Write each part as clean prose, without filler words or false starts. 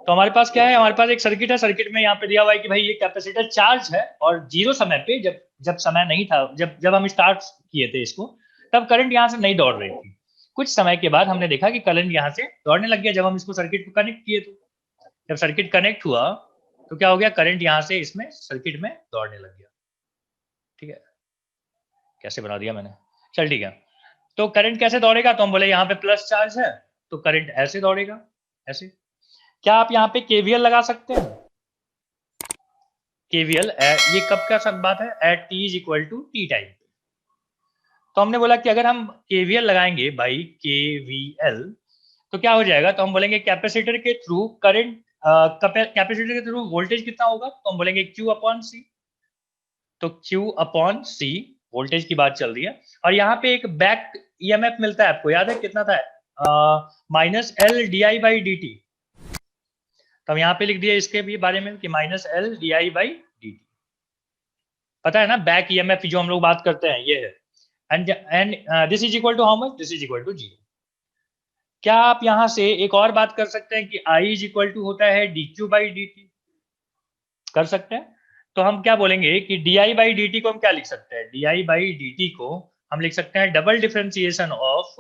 तो हमारे पास क्या है, हमारे पास एक सर्किट है, सर्किट में यहाँ पे दिया हुआ है कि भाई ये कैपेसिटर चार्ज है और जीरो समय पे, जब जब समय नहीं था, जब जब हम स्टार्ट किए थे इसको, तब करंट यहाँ से नहीं दौड़ रही थी। कुछ समय के बाद हमने देखा कि करंट यहाँ से दौड़ने लग गया जब हम इसको सर्किट को कनेक्ट किए थे। जब सर्किट कनेक्ट हुआ तो क्या हो गया, करंट यहाँ से इसमें सर्किट में दौड़ने लग गया। ठीक है, कैसे बना दिया मैंने, चल ठीक है। तो करंट कैसे दौड़ेगा, तो हम बोले यहाँ पे प्लस चार्ज है तो करंट ऐसे दौड़ेगा, ऐसे। क्या आप यहाँ पे केवीएल लगा सकते हैं? केवीएल ये कब का सब बात है, at t is equal to t time. तो हमने बोला कि अगर हम केवीएल लगाएंगे बाई केवीएल तो क्या हो जाएगा, तो हम बोलेंगे कैपेसिटर के थ्रू करंट, कैपेसिटर के थ्रू वोल्टेज कितना होगा, तो हम बोलेंगे क्यू अपॉन सी। तो क्यू अपॉन सी वोल्टेज की बात चल रही है, और यहाँ पे एक बैक ईएमएफ मिलता है, आपको याद है कितना था, minus L D i by d T. तो हम यहाँ पे लिख दिया इसके भी बारे में कि minus L D i by d T. पता है ना, बैक ईएमएफ जो हम लोग बात करते हैं ये है, and this is equal to how much, this is equal to zero. क्या आप यहां से एक और बात कर सकते हैं कि आई इज इक्वल टू होता है d q by d t, कर सकते हैं। तो हम क्या बोलेंगे कि d i by d t को हम क्या लिख सकते हैं, d i by d t को हम लिख सकते हैं double differentiation of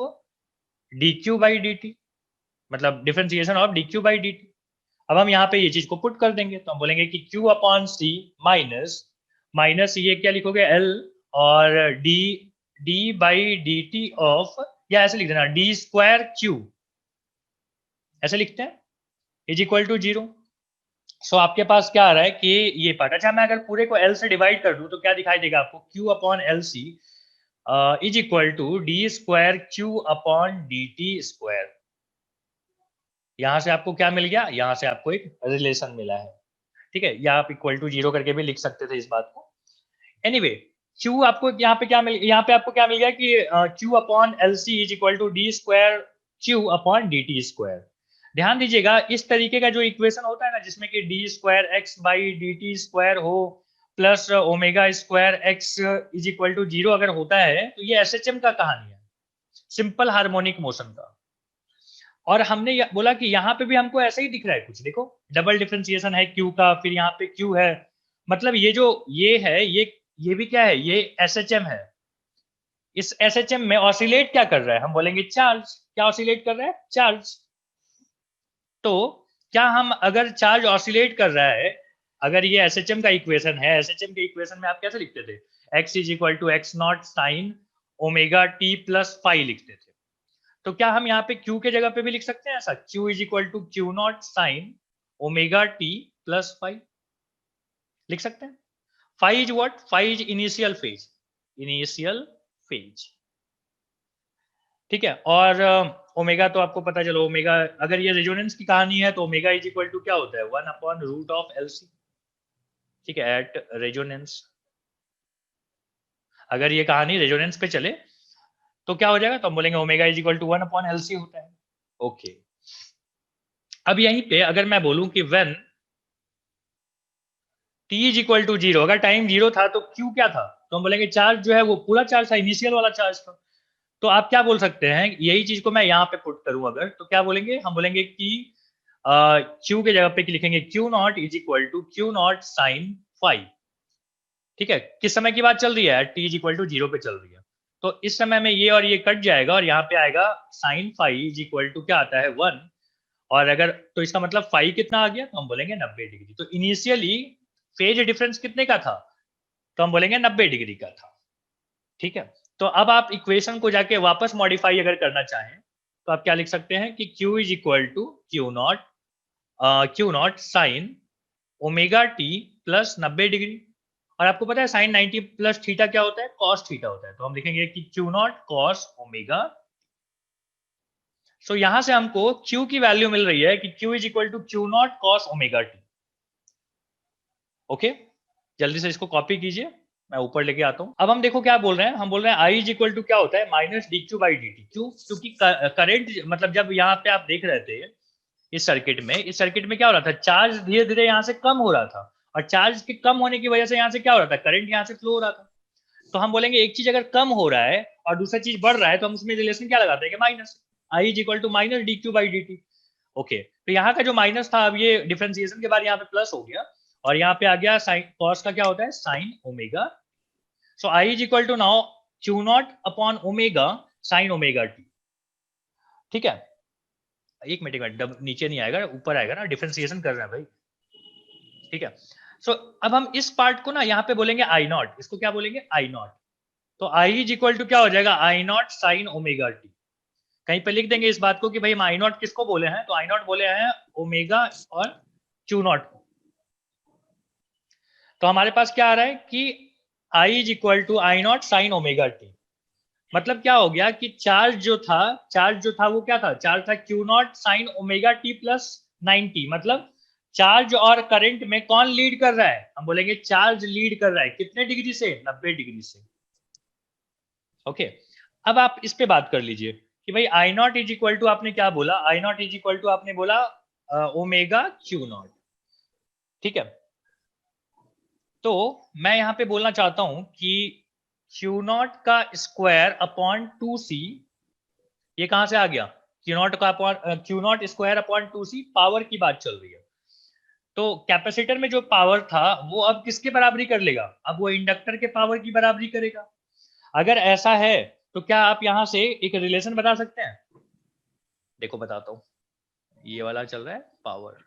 d q by d t, मतलब differentiation of d q by d t. अब हम यहाँ पे ये चीज को पुट कर देंगे, तो हम बोलेंगे कि क्यू अपॉन सी माइनस माइनस ये क्या लिखोगे एल, और D D by d T of, या ऐसे लिख देना डी स्क्वायर क्यू, ऐसे लिखते हैं, इज इक्वल टू जीरो। सो आपके पास क्या आ रहा है कि ये पार्ट, अच्छा मैं अगर पूरे को एल से डिवाइड कर दूं तो क्या दिखाई देगा आपको, q upon L C is equal to d square q upon d t square. यहां से आपको क्या मिल गया, यहां से आपको एक रिलेशन मिला है। ठीक है, या आप इक्वल टू जीरो करके भी लिख सकते थे इस बात को। एनीवे Q आपको यहाँ पे क्या मिल, यहाँ पे आपको क्या मिल गया कि Q upon L C is equal to d square q upon d t square. ध्यान दीजिएगा, इस तरीके का जो इक्वेशन होता है ना, जिसमें कि d square x by d t square हो plus omega square x is equal to zero अगर होता है, तो ये एसएचएम का कहानी है, सिंपल हार्मोनिक मोशन का। और हमने बोला कि यहाँ पे भी हमको ऐसा ही दिख रहा है कुछ, देखो डबल डिफरेंशिएशन है क्यू का, फिर यहाँ पे क्यू है, मतलब ये जो ये है ये भी क्या है, ये एसएचएम है। इस एसएचएम में ऑसिलेट क्या कर रहा है, हम बोलेंगे चार्ज। क्या ऑसिलेट कर रहा है, चार्ज। तो क्या हम अगर चार्ज ऑसिलेट कर रहा है, अगर ये एसएचएम का इक्वेशन है, एसएचएम के इक्वेशन में आप कैसे लिखते थे, x is equal to x naught sine omega t plus phi लिखते थे। तो क्या हम यहाँ पे Q के जगह पे भी लिख सकते हैं ऐसा, Q is equal to q naught sine omega t plus five, लिख सकते हैं। Phi is what, phi is initial phase, initial phase. ठीक है, और ओमेगा तो आपको पता, चलो ओमेगा अगर ये रेजोनेंस की कहानी है तो ओमेगा इज इक्वल टू क्या होता है, one upon root of L C. ठीक है, एट रेजोनेंस, अगर ये कहानी रेजोनेंस पे चले तो क्या हो जाएगा, तो हम बोलेंगे omega is equal to one upon L C होता है। ओके, अब यहीं पे अगर मैं बोलूं कि when t is equal to zero, अगर टाइम जीरो था तो q क्या था, तो हम बोलेंगे चार्ज जो है वो पूरा चार्ज था, इनिशियल वाला चार्ज था। तो आप क्या बोल सकते हैं, यही चीज को मैं यहाँ पे पुट करूं अगर, तो क्या बोलेंगे, हम बोलेंगे कि q के जगह पे लिखेंगे q naught is equal to q naught sine five. ठीक है, किस समय की बात चल रही है, t is equal to zero पे चल रही है। तो इस समय में ये और ये कट जाएगा और यहाँ पे आएगा sine five is equal to क्या आता है, वन। और अगर तो इसका मतलब फाइव कितना आ गया, तो हम बोलेंगे 90 डिग्री। तो इनिशियली फेज डिफरेंस कितने का था, तो हम बोलेंगे 90 डिग्री का था। ठीक है, तो अब आप इक्वेशन को जाके वापस मॉडिफाई अगर करना चाहें तो आप क्या लिख सकते हैं कि Q is equal to q naught sine omega t plus 90 degree. और आपको पता है साइन 90 प्लस थीटा क्या होता है, कॉस थीटा होता है। तो हम लिखेंगे कि क्यू नॉट कॉस ओमेगा। सो यहां से हमको Q की वैल्यू मिल रही है कि Q is equal to q naught cos omega t. Okay, जल्दी से इसको कॉपी कीजिए, मैं ऊपर लेके आता हूं। अब हम देखो क्या बोल रहे हैं, हम बोल रहे हैं आई इज इक्वल टू क्या होता है, minus d q by d T. क्यों, क्योंकि करंट मतलब जब यहाँ पे आप देख रहे थे इस सर्किट में क्या हो रहा था, चार्ज धीरे धीरे यहाँ से कम हो रहा था, और चार्ज के कम होने की वजह से यहाँ से क्या हो रहा था, करंट यहाँ से फ्लो हो रहा था। तो हम बोलेंगे एक चीज अगर कम हो रहा है और दूसरा चीज बढ़ रहा है तो हम उसमें रिलेशन क्या लगाते हैं कि minus, I is equal to minus d q by d t. Okay, तो यहाँ का जो माइनस था, अब ये डिफरेंशिएशन के बाद यहाँ पे प्लस हो गया, और यहाँ पे आ गया साइन, कॉस का क्या होता है, sine omega. So I is equal to now q naught upon omega sine omega t. ठीक है, एक मिनट नीचे नहीं आएगा, ऊपर आएगा ना, डिफरेंशिएशन कर रहे हैं भाई। ठीक है, सो अब हम इस पार्ट को ना यहाँ पे बोलेंगे आई नॉट, इसको क्या बोलेंगे, आई नॉट। तो आई इज इक्वल टू क्या हो जाएगा, आई नॉट साइन ओमेगा टी। कहीं पे लिख देंगे इस बात को कि भाई हम आई नॉट किसको बोले हैं, तो आई नॉट बोले हैं ओमेगा और क्यू नॉट को। तो हमारे पास क्या आ रहा है कि i is equal to i naught sine omega t. मतलब क्या हो गया कि चार्ज जो था वो क्या था, चार्ज था Q naught sine omega t plus 90। मतलब चार्ज और करंट में कौन लीड कर रहा है, हम बोलेंगे चार्ज लीड कर रहा है, कितने डिग्री से, 90 डिग्री से। ओके, अब आप इस पे बात कर लीजिए कि भाई आई नॉट इज इक्वल टू, आपने क्या बोला, आई नॉट इज इक्वल टू आपने बोला ओमेगा क्यू नॉट। ठीक है, तो मैं यहां पे बोलना चाहता हूं कि क्यू नॉट का स्क्वायर अपॉन 2c, ये कहां से आ गया, क्यू नॉट का upon Q not square upon 2c, power की बात चल रही है। तो कैपेसिटर में जो पावर था वो अब किसके बराबरी कर लेगा, अब वो इंडक्टर के पावर की बराबरी करेगा। अगर ऐसा है तो क्या आप यहां से एक रिलेशन बता सकते हैं, देखो बताता हूं, ये वाला चल रहा है पावर,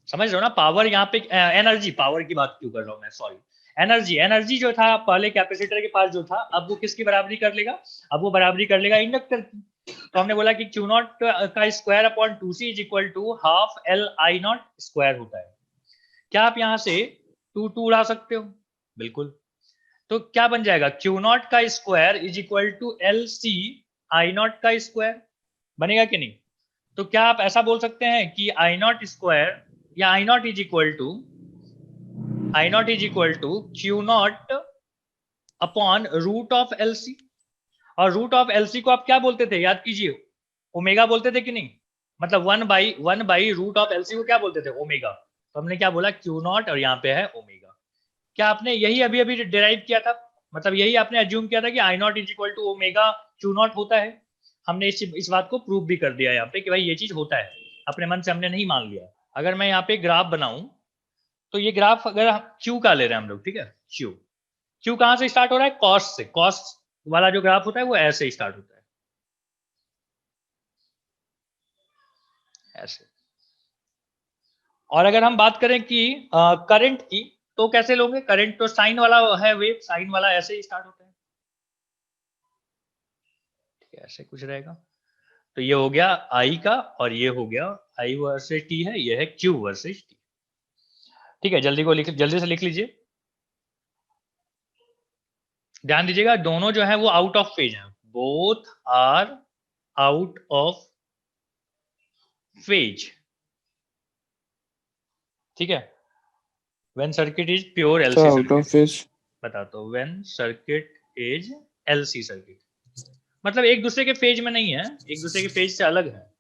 समझ रहे हो ना, पावर यहाँ पे एनर्जी, पावर की बात क्यों कर रहा हूं मैं, सॉरी, एनर्जी जो था पहले कैपेसिटर के पास जो था, अब वो किसकी बराबरी कर लेगा, अब वो बराबरी कर लेगा इंडक्टर की। तो हमने बोला कि क्यू नॉट का square upon 2c is equal to half L I naught square होता है। क्या आप यहां से 2 उड़ा सकते हो, बिल्कुल। तो क्या बन जाएगा, क्यू नॉट का square is equal to L C I naught का स्क्वायर, बनेगा कि नहीं। तो क्या आप ऐसा बोल सकते हैं कि आई नॉट स्क्वायर या i naught is equal to q naught upon root of L C. और रूट ऑफ एल सी को आप क्या बोलते थे, याद कीजिए, ओमेगा बोलते थे कि नहीं, मतलब one by root of L C को क्या बोलते थे, ओमेगा। तो हमने क्या बोला, क्यू नॉट, और यहाँ पे है ओमेगा। क्या आपने यही अभी अभी डिराइव किया था, मतलब यही आपने अज्यूम किया था कि i naught is equal to omega q naught होता है। हमने इस बात को प्रूव भी कर दिया यहाँ पे कि भाई ये चीज होता है, अपने मन से हमने नहीं मान लिया। अगर मैं यहाँ पे ग्राफ बनाऊं, तो ये ग्राफ अगर क्यू का ले रहे हैं हम लोग, ठीक है, क्यू, क्यू कहां से स्टार्ट हो रहा है, कॉस से, कॉस वाला जो ग्राफ होता है वो ऐसे स्टार्ट होता है, ऐसे। और अगर हम बात करें कि करंट की, तो कैसे लोगे, करंट तो साइन वाला है, वेव साइन वाला ऐसे ही स्टार्ट होता है, ठीक है, ऐसे कुछ रहेगा। तो ये हो गया आई का, और ये हो गया आई वर्सेस टी है, ये है क्यू वर्सेस टी। ठीक है, जल्दी से लिख लीजिए, ध्यान दीजिएगा, दोनों जो है वो आउट ऑफ फेज है, both are out of phase. ठीक है, when circuit is pure LC out of circuit, phase, बताता हूँ, when circuit is LC circuit, मतलब एक दूसरे के फेज में नहीं है, एक दूसरे के फेज से अलग है।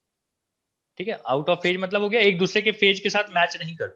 ठीक है, आउट ऑफ फेज मतलब हो गया एक दूसरे के फेज के साथ मैच नहीं करते।